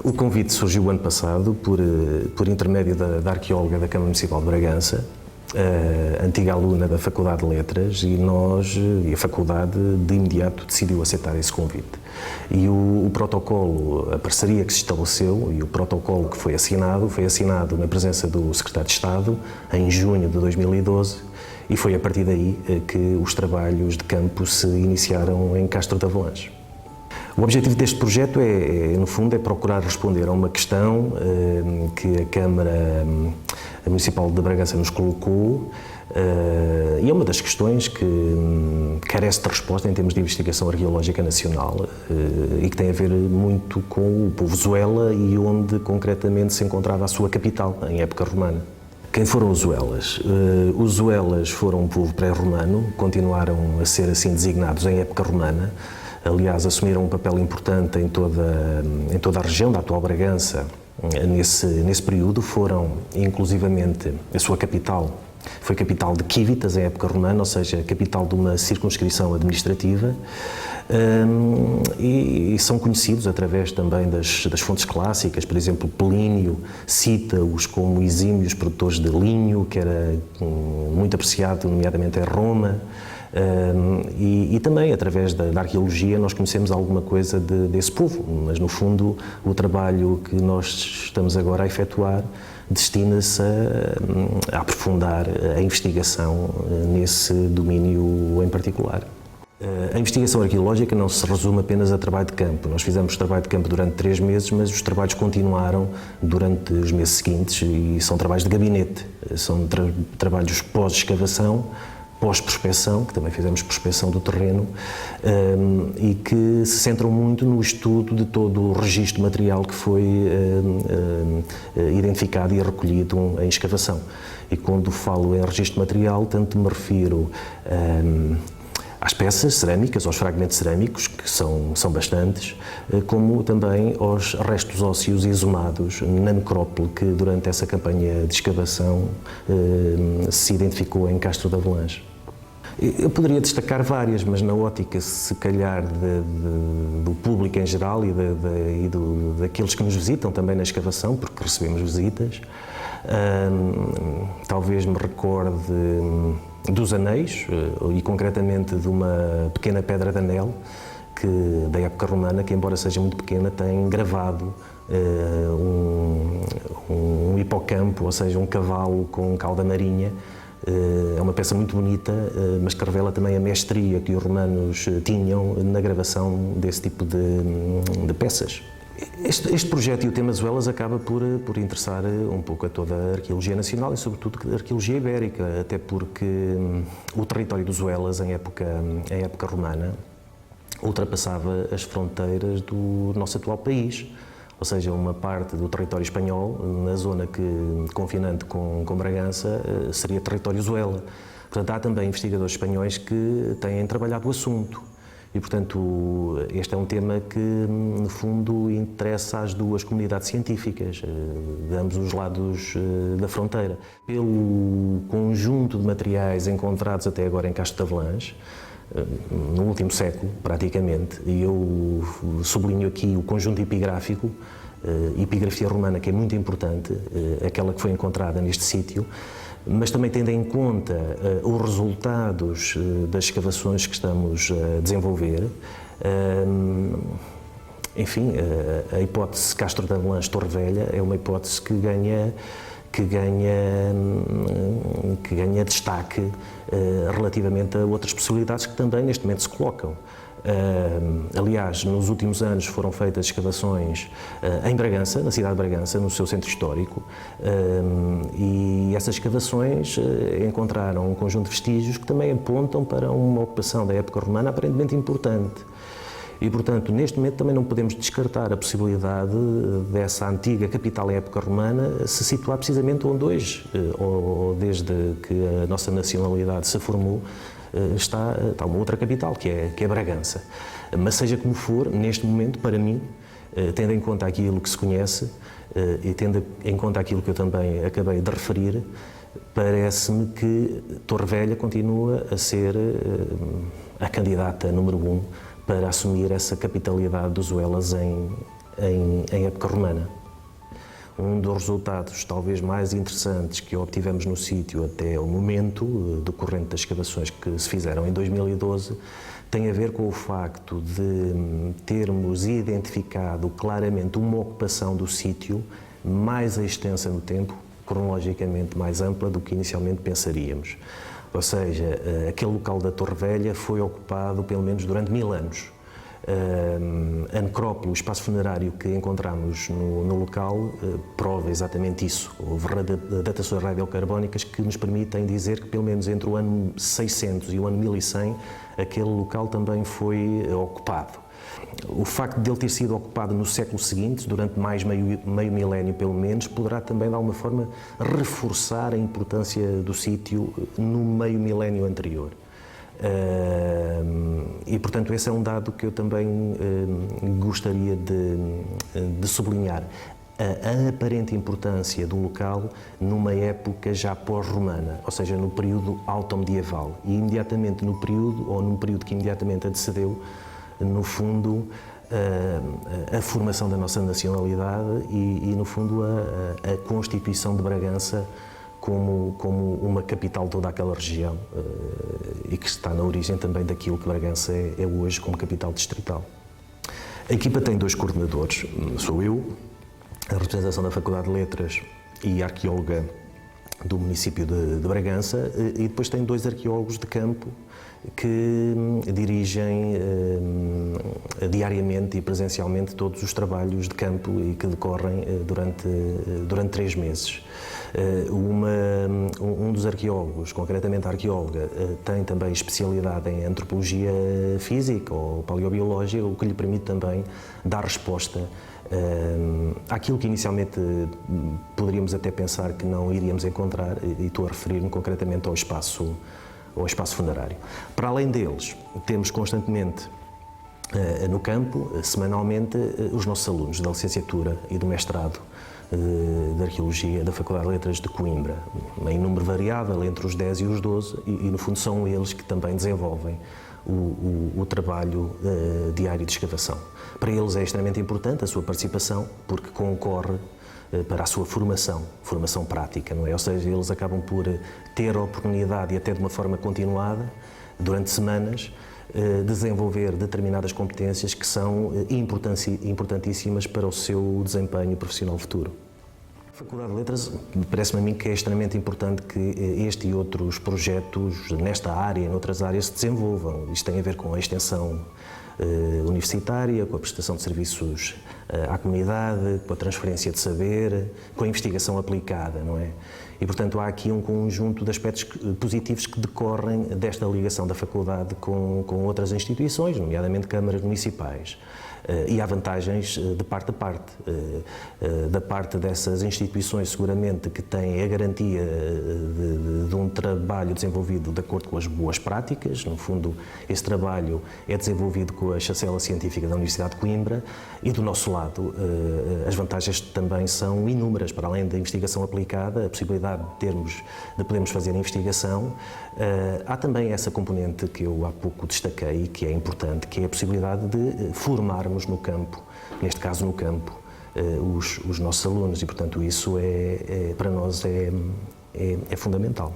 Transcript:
O convite surgiu ano passado por intermédio da arqueóloga da Câmara Municipal de Bragança, antiga aluna da Faculdade de Letras, e a Faculdade de imediato decidiu aceitar esse convite. E o protocolo, a parceria que se estabeleceu e o protocolo que foi assinado na presença do Secretário de Estado em junho de 2012, e foi a partir daí que os trabalhos de campo se iniciaram em Castro de Avelange. O objetivo deste projeto no fundo, procurar responder a uma questão que a Câmara Municipal de Bragança nos colocou, e é uma das questões que carece de resposta em termos de investigação arqueológica nacional, e que tem a ver muito com o povo Zuela e onde concretamente se encontrava a sua capital, em época romana. Quem foram os Zuelas? Os Zuelas foram um povo pré-romano, continuaram a ser assim designados em época romana. Aliás, assumiram um papel importante em toda a região da atual Bragança. Nesse período foram, inclusivamente, a sua capital foi capital de Quívitas, em época romana, ou seja, capital de uma circunscrição administrativa, e são conhecidos através também das fontes clássicas. Por exemplo, Plínio cita-os como exímios produtores de linho, que era muito apreciado, nomeadamente em Roma. E também, através da arqueologia, nós conhecemos alguma coisa desse povo, mas, no fundo, o trabalho que nós estamos agora a efetuar destina-se a aprofundar a investigação nesse domínio em particular. A investigação arqueológica não se resume apenas a trabalho de campo. Nós fizemos trabalho de campo durante 3 meses, mas os trabalhos continuaram durante os meses seguintes e são trabalhos de gabinete, são trabalhos pós-escavação, pós-prospeção, que também fizemos prospeção do terreno, e que se centram muito no estudo de todo o registro material que foi identificado e recolhido em escavação. E quando falo em registro material, tanto me refiro às peças cerâmicas, aos fragmentos cerâmicos, que são bastantes, como também aos restos ósseos exumados na necrópole que durante essa campanha de escavação se identificou em Castro de Avelange. Eu poderia destacar várias, mas na ótica, se calhar, do público em geral e daqueles que nos visitam também na escavação, porque recebemos visitas, talvez me recorde dos anéis, e concretamente de uma pequena pedra de anel, da época romana, que, embora seja muito pequena, tem gravado um hipocampo, ou seja, um cavalo com cauda marinha. É uma peça muito bonita, mas que revela também a mestria que os romanos tinham na gravação desse tipo de peças. Este projeto e o tema Zuelas acaba por interessar um pouco a toda a arqueologia nacional e, sobretudo, a arqueologia ibérica, até porque o território dos Zuelas, em época romana, ultrapassava as fronteiras do nosso atual país. Ou seja, uma parte do território espanhol, na zona confinante com Bragança, seria território Zuela. Portanto, há também investigadores espanhóis que têm trabalhado o assunto. E, portanto, este é um tema que, no fundo, interessa às duas comunidades científicas, de ambos os lados da fronteira. Pelo conjunto de materiais encontrados até agora em Castro de Avelange, no último século, praticamente, e eu sublinho aqui o conjunto epigráfico, epigrafia romana, que é muito importante, aquela que foi encontrada neste sítio, mas também tendo em conta os resultados das escavações que estamos a desenvolver. Enfim, a hipótese Castro de Avelange Torre Velha é uma hipótese que ganha destaque relativamente a outras possibilidades que também neste momento se colocam. Aliás, nos últimos anos foram feitas escavações em Bragança, na cidade de Bragança, no seu centro histórico, e essas escavações encontraram um conjunto de vestígios que também apontam para uma ocupação da época romana aparentemente importante. E, portanto, neste momento também não podemos descartar a possibilidade dessa antiga capital em época romana se situar precisamente onde hoje, ou desde que a nossa nacionalidade se formou, está uma outra capital, que é Bragança. Mas seja como for, neste momento, para mim, tendo em conta aquilo que se conhece e tendo em conta aquilo que eu também acabei de referir, parece-me que Torre Velha continua a ser a candidata número 1 para assumir essa capitalidade dos Uelas em época romana. Um dos resultados talvez mais interessantes que obtivemos no sítio até o momento, decorrente das escavações que se fizeram em 2012, tem a ver com o facto de termos identificado claramente uma ocupação do sítio mais extensa no tempo, cronologicamente mais ampla do que inicialmente pensaríamos. Ou seja, aquele local da Torre Velha foi ocupado pelo menos durante 1000 anos. A necrópole, o espaço funerário que encontramos no local, prova exatamente isso. Houve datações radiocarbónicas que nos permitem dizer que pelo menos entre o ano 600 e o ano 1100 aquele local também foi ocupado. O facto de ele ter sido ocupado no século seguinte, durante mais meio milénio pelo menos, poderá também de alguma forma reforçar a importância do sítio no meio milénio anterior. E, portanto, esse é um dado que eu também gostaria de sublinhar. A aparente importância do local numa época já pós-romana, ou seja, no período alto-medieval. E imediatamente no período, ou num período que imediatamente antecedeu, no fundo, a formação da nossa nacionalidade e no fundo, a constituição de Bragança como uma capital de toda aquela região e que está na origem também daquilo que Bragança é hoje como capital distrital. A equipa tem 2 coordenadores, sou eu, a representação da Faculdade de Letras e a arqueóloga do município de Bragança, e depois tem 2 arqueólogos de campo que dirigem diariamente e presencialmente todos os trabalhos de campo e que decorrem durante 3 meses. Um dos arqueólogos, concretamente a arqueóloga, tem também especialidade em antropologia física ou paleobiológica, o que lhe permite também dar resposta àquilo que inicialmente poderíamos até pensar que não iríamos encontrar, e estou a referir-me concretamente ao espaço funerário. Para além deles, temos constantemente no campo, semanalmente, os nossos alunos da licenciatura e do mestrado de Arqueologia da Faculdade de Letras de Coimbra, em número variável entre os 10 e os 12, e no fundo são eles que também desenvolvem o trabalho diário de escavação. Para eles é extremamente importante a sua participação, porque concorre para a sua formação prática, não é? Ou seja, eles acabam por ter a oportunidade, e até de uma forma continuada, durante semanas, desenvolver determinadas competências que são importantíssimas para o seu desempenho profissional futuro. A Faculdade de Letras, parece-me a mim que é extremamente importante que este e outros projetos nesta área e noutras áreas se desenvolvam. Isto tem a ver com a extensão universitária, com a prestação de serviços à comunidade, com a transferência de saber, com a investigação aplicada, não é? E, portanto, há aqui um conjunto de aspectos positivos que decorrem desta ligação da faculdade com outras instituições, nomeadamente câmaras municipais. E há vantagens de parte a parte. Da parte dessas instituições, seguramente, que têm a garantia de um trabalho desenvolvido de acordo com as boas práticas. No fundo, esse trabalho é desenvolvido com a chancela científica da Universidade de Coimbra, e do nosso lado as vantagens também são inúmeras. Para além da investigação aplicada, a possibilidade de podermos fazer investigação, há também essa componente que eu há pouco destaquei, que é importante, que é a possibilidade de formarmos no campo, neste caso no campo, os nossos alunos, e portanto isso para nós é fundamental.